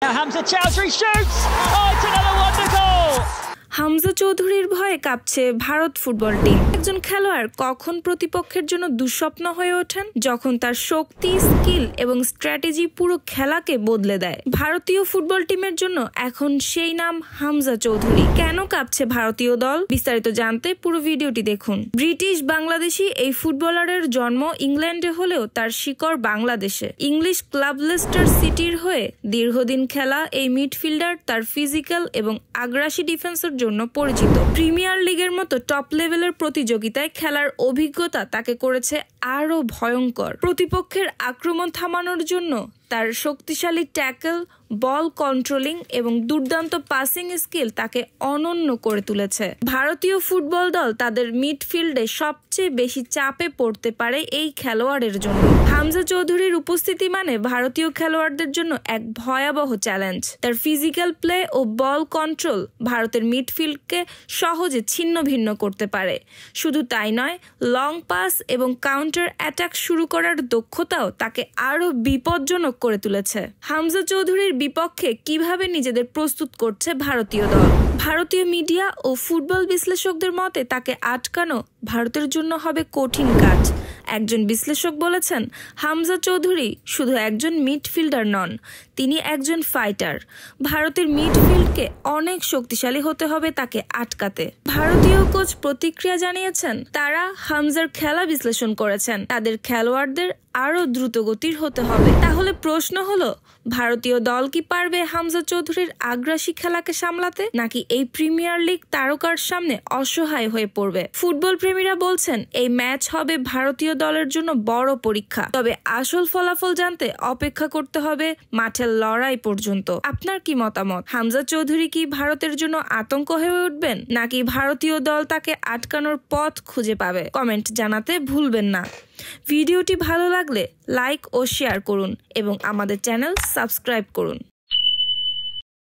Now Hamza Chowdhury shoots! Oh, it's another wonder goal! Hamza চৌধুরীর ভয়ে কাঁপছে ভারত ফুটবল টিম। একজন খেলোয়াড় কখন প্রতিপক্ষের জন্য দুঃস্বপ্ন হয়ে ওঠেন, যখন তার শক্তি, স্কিল এবং স্ট্র্যাটেজি পুরো খেলাকে বদলে দেয়। ভারতীয় ফুটবল টিমের জন্য এখন সেই নাম হামজা চৌধুরী। কেন কাঁপছে ভারতীয় দল, বিস্তারিত জানতে পুরো ভিডিওটি দেখুন। ব্রিটিশ বাংলাদেশি এই ফুটবলারের জন্ম ইংল্যান্ডে হলেও তার শিকড় বাংলাদেশে। ইংলিশ ক্লাব লেস্টার সিটির হয়ে দীর্ঘদিন খেলা এই মিডফিল্ডার তার ফিজিক্যাল এবং আগ্রাসী ডিফেন্সের জন্য পরিচিত। প্রিমিয়ার লিগের মতো টপ লেভেলের প্রতিযোগিতায় খেলার অভিজ্ঞতা তাকে করেছে আরো ভয়ঙ্কর। প্রতিপক্ষের আক্রমণ থামানোর জন্য তার শক্তিশালী ট্যাকল, বল কন্ট্রোলিং এবং দুর্দান্ত পাসিং স্কিল তাকে অনন্য করে তুলেছে। ভারতীয় ফুটবল দল তাদের মিডফিল্ডে সবচেয়ে বেশি চাপে পড়তে পারে এই খেলোয়াড়ের জন্য। হামজা চৌধুরীর উপস্থিতি মানে ভারতীয় খেলোয়াড়দের জন্য এক ভয়াবহ চ্যালেঞ্জ। তার ফিজিক্যাল প্লে ও বল কন্ট্রোল ভারতের মিডফিল্ডকে সহজে ছিন্ন ভিন্ন করতে পারে। শুধু তাই নয়, লং পাস এবং কাউন্টার অ্যাটাক শুরু করার দক্ষতাও তাকে আরো বিপজ্জনক করে তুলেছে। হামজা চৌধুরীর বিপক্ষে কিভাবে নিজেদের প্রস্তুত করছে ভারতীয় দল? ভারতীয় মিডিয়া ও ফুটবল বিশ্লেষকদের মতে তাকে আটকানো ভারতের জন্য হবে কঠিন কাজ। একজন বিশ্লেষক বলেছেন, হামজা চৌধুরী শুধু একজন মিডফিল্ডার নন, তিনি একজন ফাইটার। ভারতের মিডফিল্ডকে অনেক শক্তিশালী হতে হবে তাকে আটকাতে। ভারতীয় কোচ প্রতিক্রিয়া জানিয়েছেন, তারা হামজার খেলা বিশ্লেষণ করেছেন, তাদের খেলোয়াড়দের আরো দ্রুতগতির হতে হবে। তাহলে প্রশ্ন হলো, ভারতীয় দল কি পারবে হামজা চৌধুরীর আগ্রাসী খেলাকে সামলাতে, নাকি এই প্রিমিয়ার লিগ তারকার সামনে অসহায় হয়ে পড়বে? ফুটবল প্রেমীরা বলছেন এই ম্যাচ হবে ভারতীয় দলের জন্য বড় পরীক্ষা। তবে আসল ফলাফল জানতে অপেক্ষা করতে হবে মাঠের লড়াই পর্যন্ত। আপনার কি মতামত? হামজা চৌধুরী কি ভারতের জন্য আতঙ্ক হয়ে উঠবেন, নাকি ভারতীয় দল তাকে আটকানোর পথ খুঁজে পাবে? কমেন্ট জানাতে ভুলবেন না। ভিডিওটি ভালো লাগলে লাইক ও শেয়ার করুন এবং আমাদের চ্যানেল সাবস্ক্রাইব করুন।